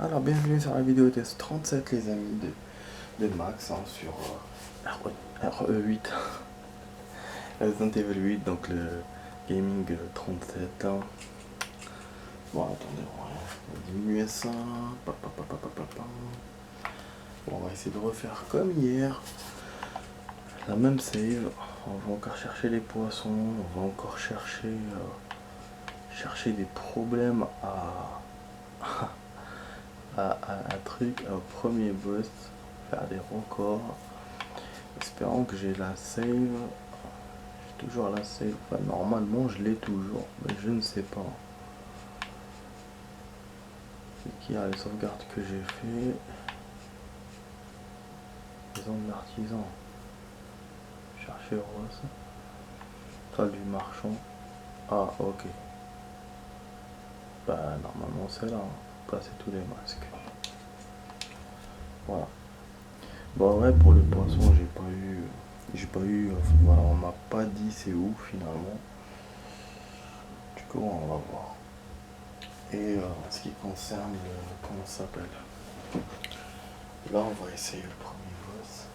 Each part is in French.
Alors bienvenue sur la vidéo test 37 les amis de Max sur RE8 Resident Evil 8, donc le gaming 37 hein. Bon attendez, on va diminuer ça. Bon, on va essayer de refaire comme hier la même save. On va encore chercher les poissons, on va encore chercher des problèmes à un truc, au premier boss, faire des records, espérant que j'ai la save. J'ai toujours la save, enfin, normalement je l'ai toujours, mais je ne sais pas. C'est qui a les sauvegardes que j'ai fait. Maison de l'artisan, chercher Rose, salle du marchand. Ah ok, bah normalement c'est là, passer tous les masques. Voilà. Bon ouais, pour le poisson j'ai pas eu, voilà, on m'a pas dit c'est où finalement. Du coup on va voir. Et en ce qui concerne comment ça s'appelle, là on va essayer le premier boss.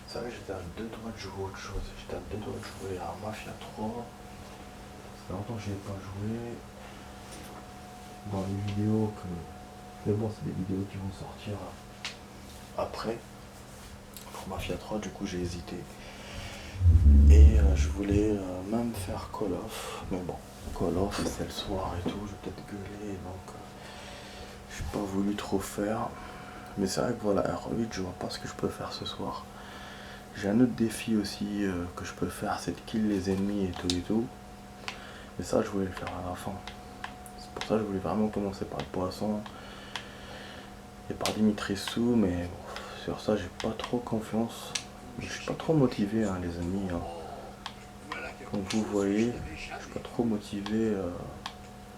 C'est vrai que j'étais à deux doigts de jouer autre chose, j'étais à deux doigts de jouer à Mafia 3. Ça fait longtemps que j'y ai pas joué. Dans les vidéos que, mais bon, c'est des vidéos qui vont sortir après. Pour Mafia 3, du coup j'ai hésité. Et je voulais même faire Call of, mais bon, Call of c'est le soir et tout, je vais peut-être gueuler, donc j'ai pas voulu trop faire. Mais c'est vrai que voilà, R8, je vois pas ce que je peux faire ce soir. J'ai un autre défi aussi que je peux faire, c'est de kill les ennemis et tout. Mais ça, je voulais le faire à la fin. C'est pour ça que je voulais vraiment commencer par le poisson et par Dimitrescu, mais bon, sur ça, j'ai pas trop confiance. Je suis pas trop motivé, hein, les amis. Hein. Comme vous voyez, je suis pas trop motivé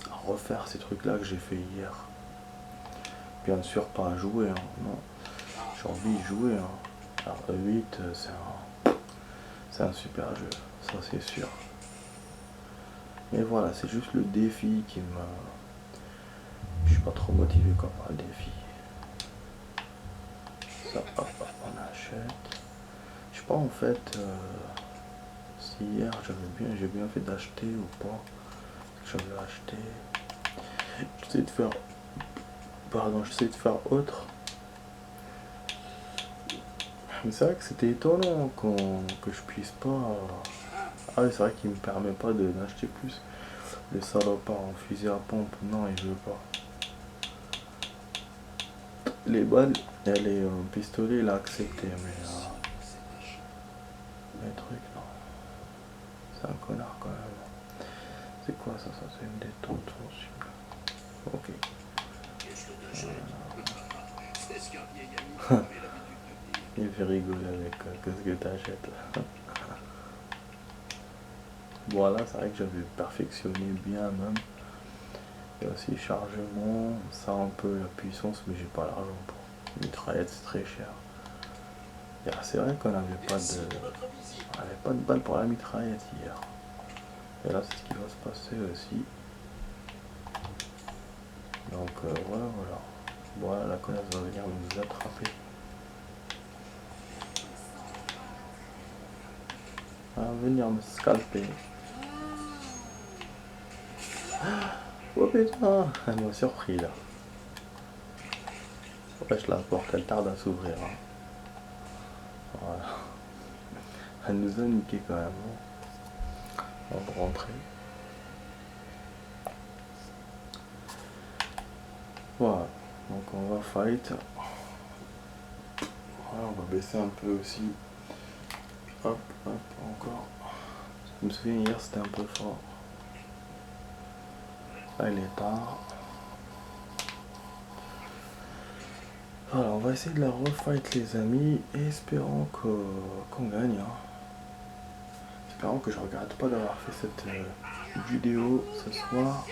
à refaire ces trucs-là que j'ai fait hier. Bien sûr, pas à jouer, hein, non. J'ai envie de jouer. Hein. Alors, E8, c'est un super jeu, ça c'est sûr. Mais voilà, c'est juste le défi qui me... Je suis pas trop motivé quoi par le défi. Ça, hop, on achète. Je sais pas en fait si hier j'ai bien fait d'acheter ou pas. J'avais acheté. J'essaie de faire... Pardon, j'essaie de faire autre. Mais c'est vrai que c'était étonnant que je puisse pas... Ah oui, c'est vrai qu'il me permet pas d'acheter plus. Le salopard en fusil à pompe, non, il veut pas. Les balles, les pistolets, il a accepté, mais les trucs, non. C'est un connard quand même. C'est quoi ça? Ça c'est une détente sensible. Ok. Il fait rigoler avec qu'est-ce que t'achètes. Voilà, c'est vrai que j'avais perfectionné bien même. Il y a aussi chargement, ça un peu la puissance, mais j'ai pas l'argent pour. Mitraillette, c'est très cher. C'est vrai qu'on n'avait pas de balle pour la mitraillette hier. Et là, c'est ce qui va se passer aussi. Donc voilà. Voilà, la connasse va venir nous attraper. Elle va venir me scalper. Oh putain, elle m'a surpris là. Wesh, la porte, elle tarde à s'ouvrir. Hein. Voilà. Elle nous a niqué quand même. On va rentrer. Voilà. Donc on va fight. Voilà, on va baisser un peu aussi. Hop, encore. Je me souviens hier c'était un peu fort. Là il est tard. Voilà, on va essayer de la refight les amis. Et espérons qu'on gagne. Hein. Espérons que je regrette pas d'avoir fait cette vidéo ce soir.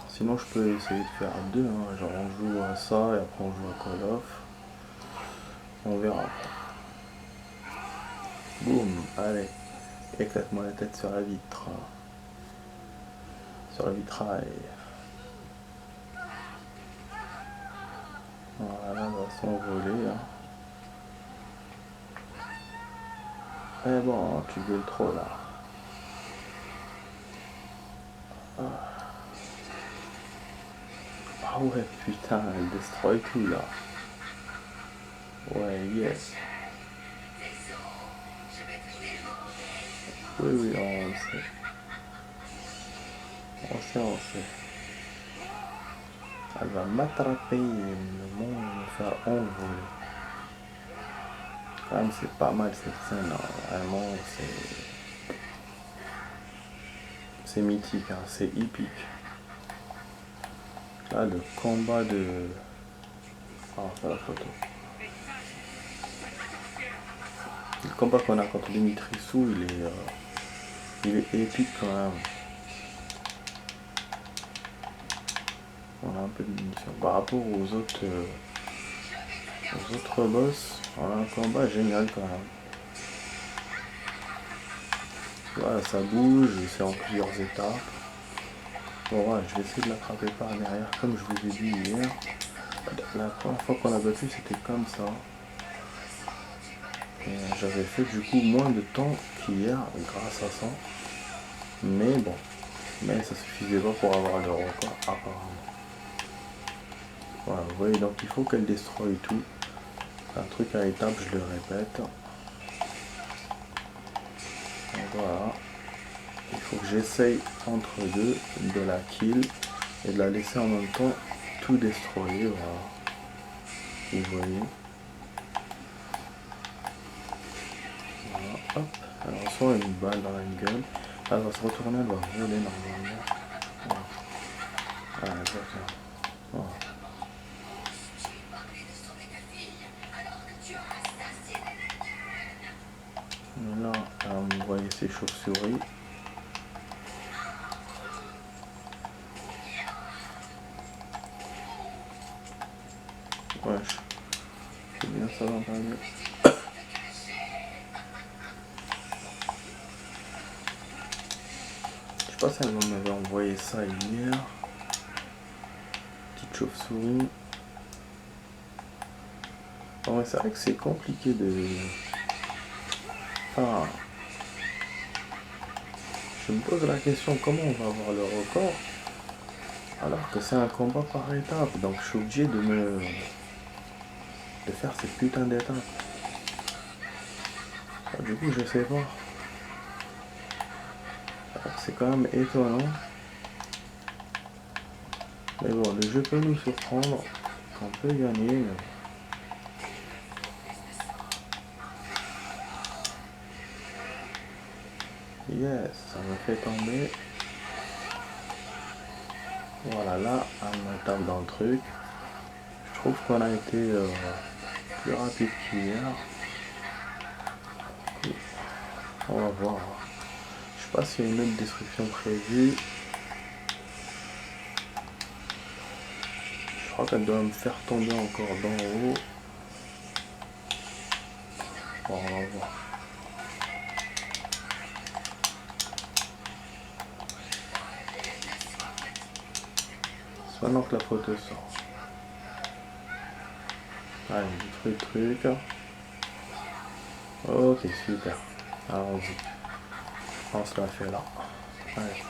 Sinon je peux essayer de faire deux, hein. Genre on joue à ça et après on joue à Call of. On verra. Boum, allez, éclate-moi la tête sur la vitre. Sur le vitrail. Voilà, elle va s'envoler. Hein. Mais bon, tu gueules trop là. Ah ouais, putain, elle destroy tout là. Ouais, yes. Oui, oui, on sait. On sait. Elle va m'attraper et me faire envoler. Quand même, c'est pas mal cette scène. Hein. Vraiment, c'est mythique, hein. C'est épique. Là, le combat de... Ah, on va faire la photo. Le combat qu'on a contre Dimitrisou, il est épique quand même. On a un peu de munitions. Par rapport aux autres boss, on a un combat génial quand même. Voilà, ça bouge, c'est en plusieurs étapes. Bon, voilà, je vais essayer de l'attraper par derrière, comme je vous ai dit hier. La première fois qu'on l'a battu, c'était comme ça. Et j'avais fait du coup moins de temps qu'hier grâce à ça. Mais bon, ça suffisait pas pour avoir le record apparemment. Voilà, vous voyez, donc il faut qu'elle destroye tout. Un truc à étapes, je le répète. Donc voilà. Il faut que j'essaye entre deux de la kill et de la laisser en même temps tout destroyer. Voilà. Vous voyez. Voilà, hop. Elle reçoit une balle dans la gueule. Elle va se retourner, elle va voler normalement. Voilà. Voilà, exactement. Voilà. Là, vous voyez ces chauves-souris. Wesh. C'est bien ça va pas mieux. Je sais pas si elle m'avait envoyé ça hier. Petite chauve-souris. Bon, ouais, c'est vrai que c'est compliqué de... Enfin... Je me pose la question comment on va avoir le record alors que c'est un combat par étape, donc je suis obligé de faire cette putain d'étape. Du coup je sais pas. C'est quand même étonnant. Mais bon, le jeu peut nous surprendre, qu'on peut gagner. Mais... Yes, ça me fait tomber. Voilà, là, elle me tape dans le truc. Je trouve qu'on a été plus rapide qu'hier. On va voir. Je sais pas s'il y a une autre destruction prévue. Je crois qu'elle doit me faire tomber encore d'en haut. Bon, on va voir. Maintenant que la photo sort. Allez, détruit le truc. Ok, super. Allons-y. On se la fait là. Allez.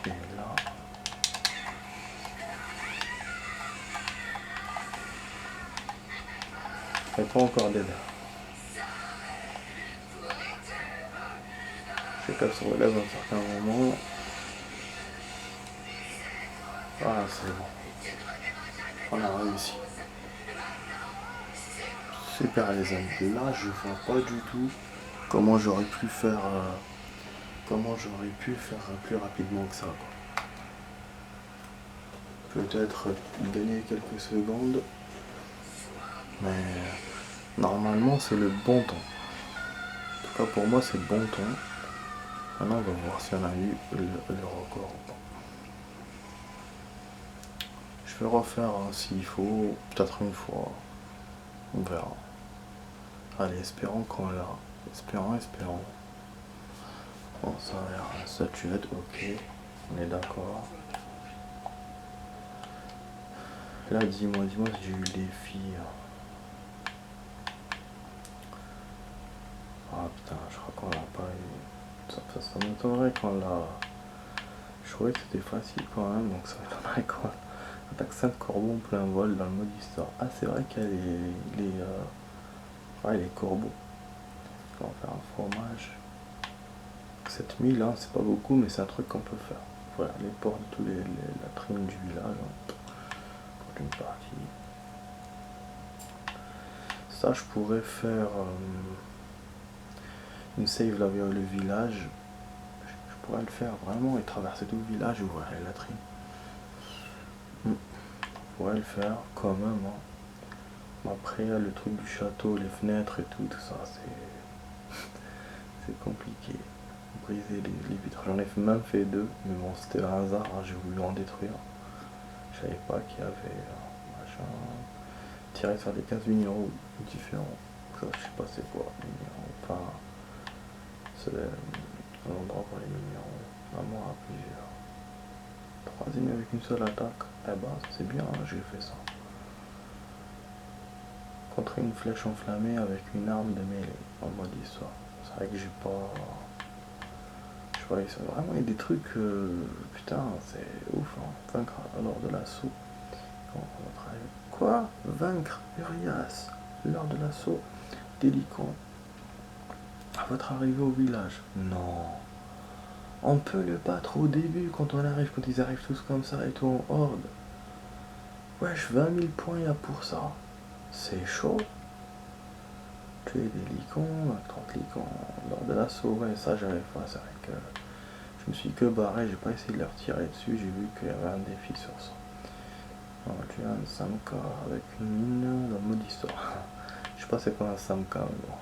Et là. Elle pas encore d'aide. Je sais qu'elle se relève à un certain moment. Ah, c'est bon. On a réussi. Super les amis. Là, je vois pas du tout comment j'aurais pu faire plus rapidement que ça. Peut-être gagner quelques secondes. Mais normalement, c'est le bon temps. En tout cas, pour moi, c'est le bon temps. Maintenant, on va voir si on a eu le record ou pas. Je vais refaire s'il faut, peut-être une fois. On verra. Allez, espérons qu'on l'a. Espérons. Bon, ça a l'air une statuette, ok. On est d'accord. Là, dis-moi si j'ai eu les filles. Ah putain, je crois qu'on l'a pas eu. Ça m'étonnerait qu'on l'a. Je trouvais que c'était facile quand même, donc ça m'étonnerait qu'on attaque 5 corbeaux en plein vol dans le mode histoire. Ah, c'est vrai qu'il y a les corbeaux. On va faire un fromage. 7000, hein, c'est pas beaucoup, mais c'est un truc qu'on peut faire. Voilà, les ports de tous les latrines du village. Hein, pour une partie. Ça, je pourrais faire une save là vers le village. Je pourrais le faire vraiment et traverser tout le village et ouvrir les latrines. Je pourrais le faire quand même. Hein. Après, le truc du château, les fenêtres et tout ça, c'est compliqué. Briser les vitres. J'en ai même fait 2, mais bon, c'était un hasard, hein, j'ai voulu en détruire. Je savais pas qu'il y avait machin. Tirer sur des 15 minéraux différents. Ça, je sais pas c'est quoi, minéraux. Enfin, c'est un endroit pour les minéraux. Vraiment à plusieurs. 3 ennemis avec une seule attaque. Eh ben, c'est bien, hein, j'ai fait ça. Contrer une flèche enflammée avec une arme de mêlée en mode histoire. C'est vrai que j'ai pas. Je vois, c'est vraiment il y a des trucs. Putain, c'est ouf. Hein. Vaincre lors de l'assaut. Quoi? Vaincre Urias lors de l'assaut d'Hélicon. À votre arrivée au village. Non. On peut le battre au début quand on arrive, quand ils arrivent tous comme ça et tout en horde. Wesh, 20 000 points y'a pour ça. C'est chaud. Tuer des licons, 30 licons lors de l'assaut. Ouais, ça j'avais fait. C'est vrai que je me suis que barré, j'ai pas essayé de leur tirer dessus. J'ai vu qu'il y avait un défi sur ça. On va tuer un Samka avec une mine dans le mode histoire. Je sais pas c'est quoi un Samka, mais bon,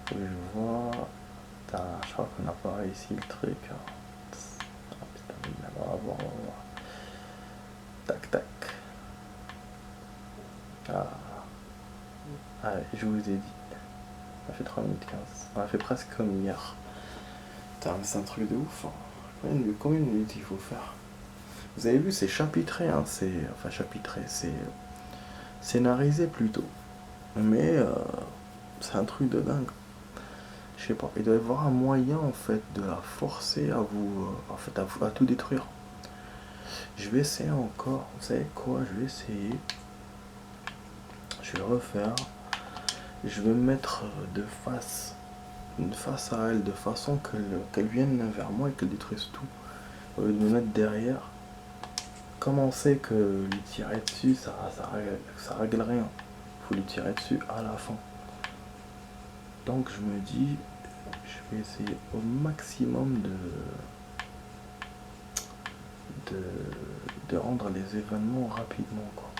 faut que je vois. Putain, je crois qu'on n'a pas réussi le truc. Ah putain, on va voir. Tac tac. Ah. Allez, je vous ai dit. On a fait 3 minutes 15. On a fait presque comme hier. Putain, mais c'est un truc de ouf. Hein. Combien de minutes il faut faire? Vous avez vu, c'est chapitré, hein. Enfin chapitré, c'est scénarisé plutôt. Mais c'est un truc de dingue. Je sais pas, il doit y avoir un moyen en fait de la forcer à vous, à tout détruire. Je vais essayer encore. Vous savez quoi? Je vais essayer. Je vais le refaire. Je vais me mettre de face, une face à elle, de façon qu'elle vienne vers moi et qu'elle détruise tout. Au lieu de me mettre derrière. Comme on sait que lui tirer dessus, ça règle rien. Faut lui tirer dessus à la fin. Donc je me dis, je vais essayer au maximum de rendre les événements rapidement quoi.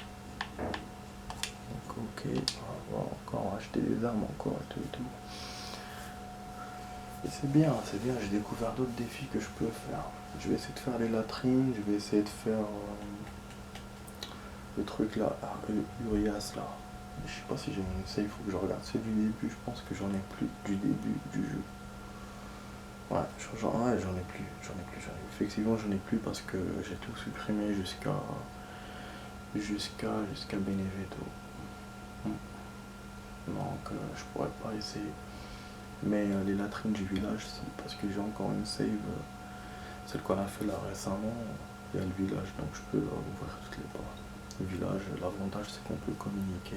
Donc ok, on va encore acheter des armes encore et tout. Et c'est bien, j'ai découvert d'autres défis que je peux faire. Je vais essayer de faire les latrines, je vais essayer de faire le truc là, Urias là. Je sais pas si j'ai mon essai, il faut que je regarde. C'est du début, je pense que j'en ai plus du début du jeu. Ouais, j'en ai plus. Effectivement, j'en ai plus parce que j'ai tout supprimé jusqu'à Benevento. Donc, je pourrais pas essayer. Mais les latrines du village, si, parce que j'ai encore une save, celle qu'on a fait là récemment. Il y a le village, donc je peux ouvrir toutes les portes. Le village, l'avantage c'est qu'on peut communiquer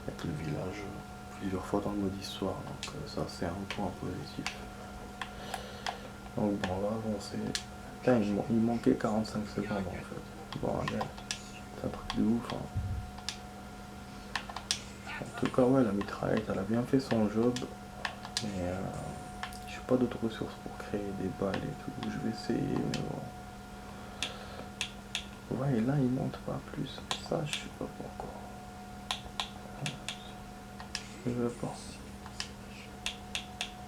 avec le village plusieurs fois dans le mode histoire, donc ça c'est un point positif. Donc bon, on va avancer. Putain, il manquait 45 secondes en fait. Bon, allez, c'est un truc de ouf. Hein. En tout cas, ouais, la mitraillette, elle a bien fait son job, mais j'ai pas d'autres ressources pour créer des balles et tout. Je vais essayer, mais bon. Ouais, et là il monte pas plus. Ça, je sais pas pourquoi. Je veux pas.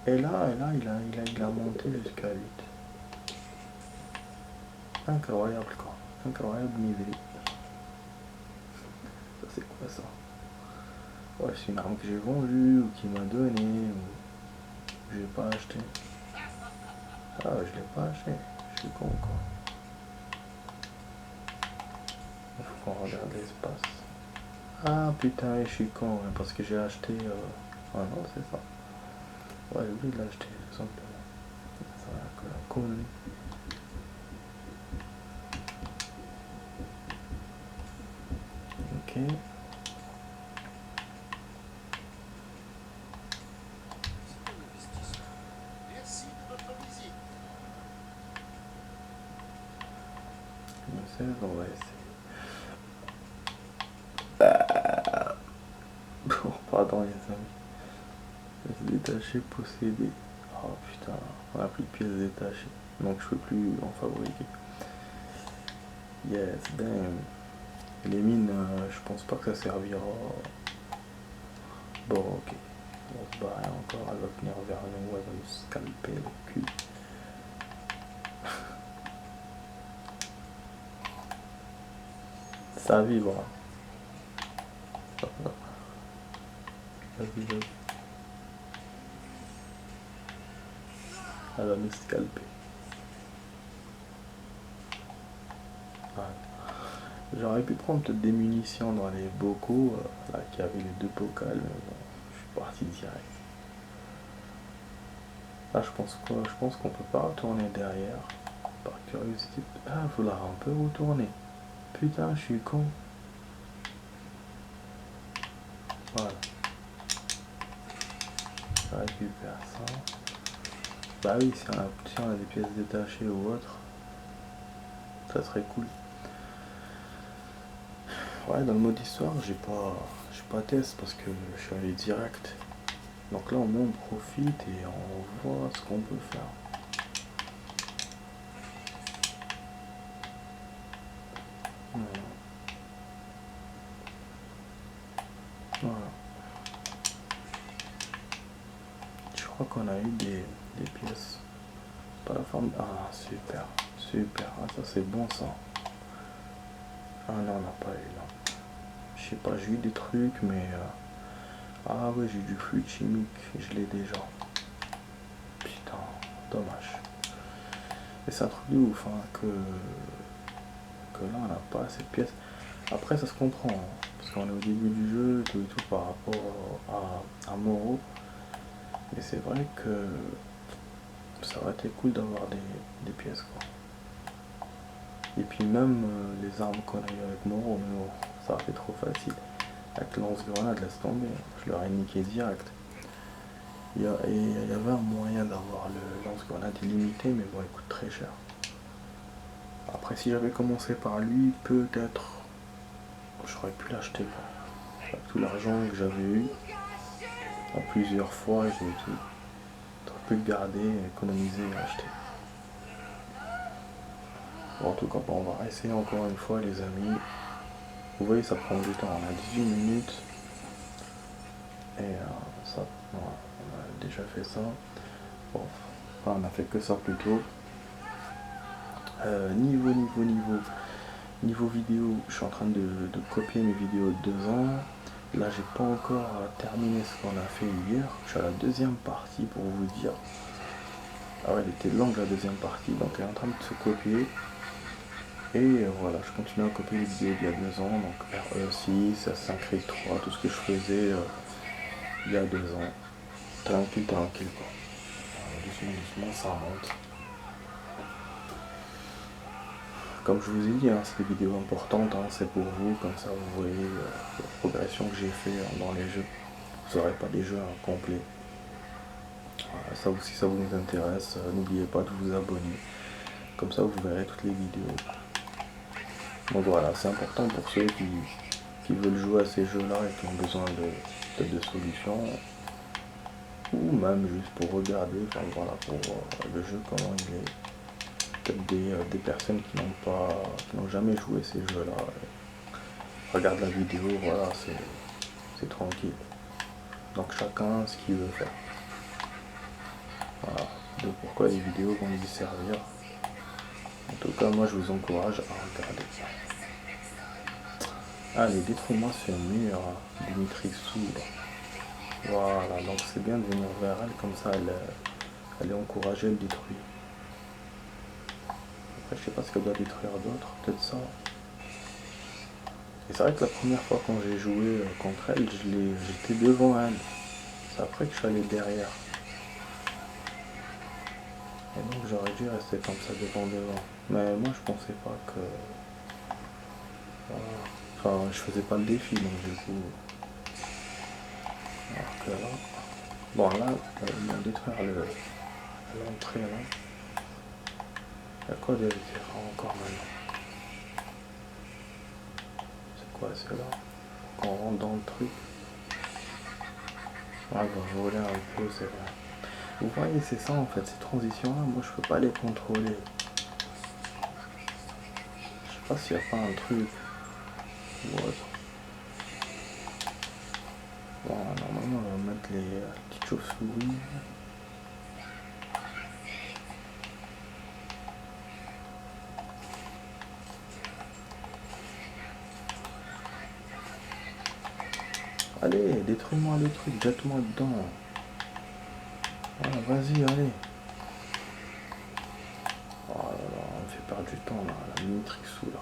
Et là, il a monté jusqu'à 8. Incroyable quoi. Incroyable niveau. Ça c'est quoi ça? Ouais, c'est une arme que j'ai vendue ou qui m'a donné ou j'ai pas acheté. Ah, je l'ai pas acheté. Je suis con quoi. Il faut qu'on regarde l'espace. Ah putain, je suis con, ouais, parce que j'ai acheté... Ah non, c'est ça. Ouais, j'ai oublié de l'acheter, tout simplement. Ça va, cool. Ok. On va essayer. Bon, pardon les amis. Pièces détachées possédées. Oh putain, on a plus de pièces détachées. Donc je peux plus en fabriquer. Yes, damn. Les mines, je pense pas que ça servira. Bon, ok. On va se barrer encore. Elle va venir vers nous. Elle va nous scalper le cul. Ça vibre. Vas-y, vas-y. Elle va nous scalper. Voilà. J'aurais pu prendre peut-être des munitions dans les bocaux, là qui avaient les deux bocals, mais bon, je suis parti direct. Là je pense quoi? Je pense qu'on peut pas retourner derrière. Par curiosité. Ah, faut la un peu retourner. Putain, je suis con. Voilà. Je récupère ça. Bah oui, si on a des pièces détachées ou autre, ça serait cool. Ouais, dans le mode histoire, j'ai pas test parce que je suis allé direct. Donc là, au moins, on profite et on voit ce qu'on peut faire. Voilà. Je crois qu'on a eu des pièces. Pas la forme. Ah, super. Super. Ah, ça, c'est bon, ça. Ah non, on n'a pas eu là. Je sais pas, j'ai eu des trucs, mais... Ah ouais, j'ai du fluide chimique. Je l'ai déjà. Putain, dommage. Et c'est un truc de ouf, hein, que là, on n'a pas assez de pièces. Après, ça se comprend, hein, parce qu'on est au début du jeu, tout et tout, par rapport à Moreau. Mais c'est vrai que ça aurait été cool d'avoir des pièces, quoi. Et puis même les armes qu'on a eu avec Moreau, mais bon, ça aurait été trop facile. Avec lance-grenade, laisse tomber, je l'aurais niqué direct. Il y avait un moyen d'avoir le lance-grenade illimité, mais bon, il coûte très cher. Après, si j'avais commencé par lui, peut-être j'aurais pu l'acheter, quoi. Avec tout l'argent que j'avais eu, en plusieurs fois, j'ai pu le garder, économiser et acheter. Bon, en tout cas, on va essayer encore une fois, les amis. Vous voyez, ça prend du temps. On a 18 minutes. Et ça, voilà, on a déjà fait ça. Bon, enfin, on a fait que ça plutôt. Niveau vidéo, je suis en train de copier mes vidéos de 2 ans. Là, j'ai pas encore terminé ce qu'on a fait hier. Je suis à la deuxième partie pour vous dire. Ah ouais, elle était longue la deuxième partie, donc elle est en train de se copier. Et voilà, je continue à copier les vidéos d'il y a 2 ans, donc RE6, Assassin's Creed 3, tout ce que je faisais il y a 2 ans. Tranquille, tranquille quoi. Doucement, doucement, ça monte. Comme je vous ai dit, hein, c'est des vidéos importantes, hein, c'est pour vous, comme ça vous voyez la progression que j'ai fait dans les jeux. Vous n'aurez pas des jeux complets. Ça aussi, si ça vous intéresse, n'oubliez pas de vous abonner. Comme ça, vous verrez toutes les vidéos. Donc voilà, c'est important pour ceux qui veulent jouer à ces jeux-là et qui ont besoin de solutions. Ou même juste pour regarder, enfin voilà, pour le jeu, comment il est. Peut-être des personnes qui n'ont jamais joué ces jeux-là. Regarde la vidéo, voilà, c'est tranquille. Donc chacun ce qu'il veut faire. Voilà, de pourquoi les vidéos vont lui servir. En tout cas, moi je vous encourage à regarder. Allez, détruis-moi ce mur, Dimitri Soul. Voilà, donc c'est bien de venir vers elle, comme ça Elle est encouragée, elle détruit. Après, je sais pas ce qu'elle doit détruire d'autre, peut-être ça. Et c'est vrai que la première fois quand j'ai joué contre elle, j'étais devant elle. C'est après que je suis allé derrière. Et donc j'aurais dû rester comme ça devant. Mais moi je pensais pas que... Voilà. Enfin, je faisais pas le défi, donc du coup... Alors que là... Bon là, ils vont détruire l'entrée là. Il y a quoi de différent encore maintenant? C'est quoi c'est là? Qu'on rentre dans le truc. Ouais, va voler un peu, c'est vrai. Vous voyez, c'est ça en fait, ces transitions là, moi je peux pas les contrôler. Je sais pas s'il y a pas un truc ou autre. Bon, normalement on va mettre les petites chauves-souris. Allez, détruis-moi le truc, jette-moi dedans. Voilà, vas-y, allez. Oh là là, on me fait perdre du temps là, la Minitrixou là.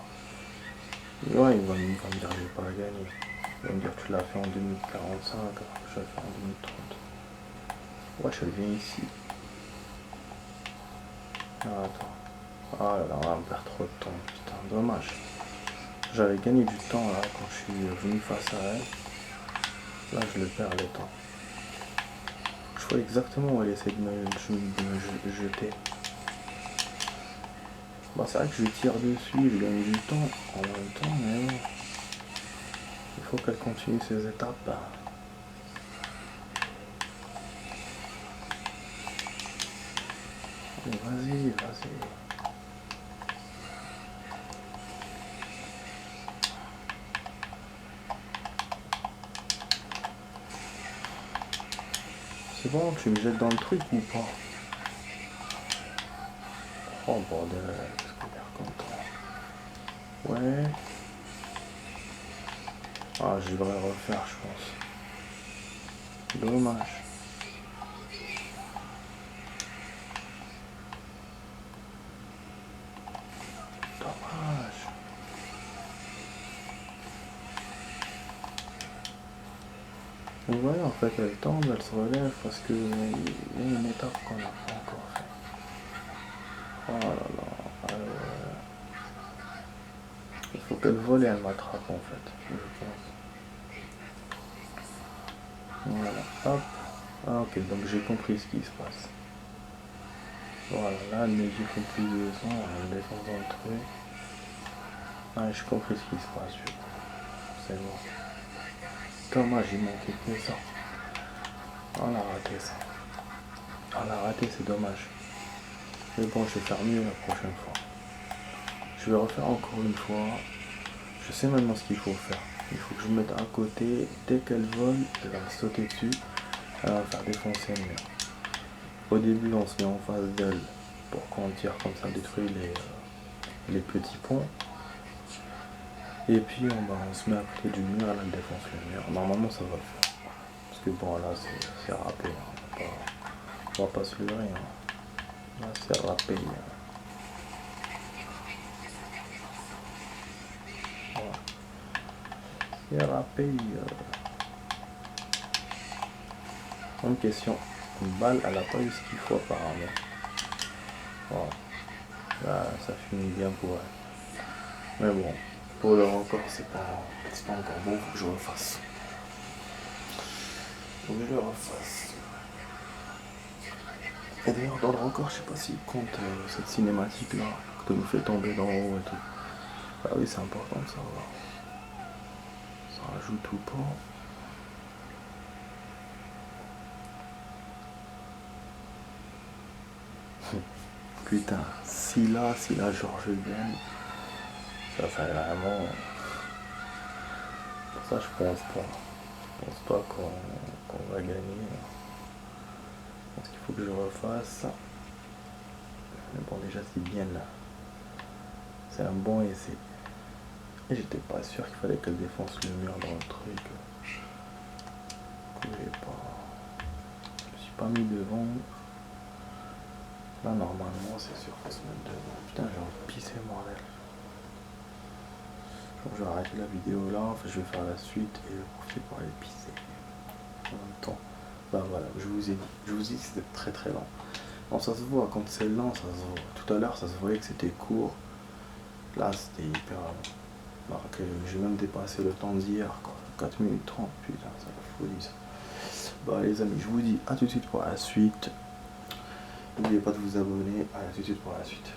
Ouais, il va me dire que j'ai pas gagné. Il va me dire que tu l'as fait en 2045, alors que je l'ai fait en 2030. Ouais, je viens ici. Ah, attends. Ah là là, on va me perdre trop de temps, putain, dommage. J'avais gagné du temps là quand je suis venu face à elle. Là, je le perds le temps. Je vois exactement où elle essaie de me jeter. Bah, c'est vrai que je tire dessus, je gagne du temps en même temps, mais bon. Il faut qu'elle continue ses étapes. Allez, vas-y, vas-y. C'est bon, tu me jettes dans le truc ou pas? Oh bordel, qu'est-ce qu'on perd comme temps? Ouais. Ah, je devrais refaire, je pense. Dommage. Dommage. Vous voyez, en fait, elle tombe, elle se relève parce qu'il y a une étape qu'on n'a pas encore fait. Oh là là. Il faut qu'elle vole et elle m'attrape, en fait, je pense. Voilà, hop. Ah, ok, donc j'ai compris ce qui se passe. Voilà, là, elle me dit qu'il faut plus de son, elle me défonce dans le truc. Ah, j'ai compris ce qui se passe, du coup. C'est bon. Dommage, il manquait que ça. On a raté ça. On a raté, c'est dommage. Mais bon, je vais faire mieux la prochaine fois. Je vais refaire encore une fois. Je sais maintenant ce qu'il faut faire. Il faut que je me mette à côté. Dès qu'elle vole, elle va me sauter dessus. Elle va me faire défoncer le mur. Au début, on se met en face d'elle pour qu'on tire comme ça, détruire les petits ponts. Et puis on se met à côté du mur, elle défonce le mur. Normalement, ça va le faire. Parce que bon, là, c'est râpé. Hein. On va pas se leurrer. Hein. Là, c'est râpé. Hein. Voilà. C'est râpé. Une question. Une balle, elle a pas eu ce qu'il faut apparemment. Voilà. Là, ça finit bien pour elle. Mais bon, pour le record, c'est pas encore bon, faut que je refasse. Faut que je le refasse. Et d'ailleurs, dans le record, je sais pas s'il compte cette cinématique là, que tu nous fais tomber d'en haut et tout. Ah oui, c'est important de savoir. Ça rajoute ou pas. Putain, si là genre je gagne, ça serait vraiment... Pour ça je pense pas. Je pense pas qu'on va gagner. Je pense qu'il faut que je refasse. Mais bon, déjà c'est bien là. C'est un bon essai. Et j'étais pas sûr qu'il fallait qu'elle défonce le mur dans le truc. Je me suis pas mis devant. Là, normalement, c'est sur faut se mettre devant. Putain, j'ai envie de pisser, bordel. Je vais arrêter la vidéo là, enfin, je vais faire la suite et je vais profiter pour aller pisser. En même temps, bah voilà, je vous ai dit que c'était très très lent. Bon, ça se voit, quand c'est lent, ça se voit. Tout à l'heure, ça se voyait que c'était court. Là, c'était hyper long. Alors que j'ai même dépassé le temps d'hier, quoi. 4 minutes 30, putain, c'est la folie ça. Bah les amis, je vous dis à tout de suite pour la suite. N'oubliez pas de vous abonner, à tout de suite pour la suite.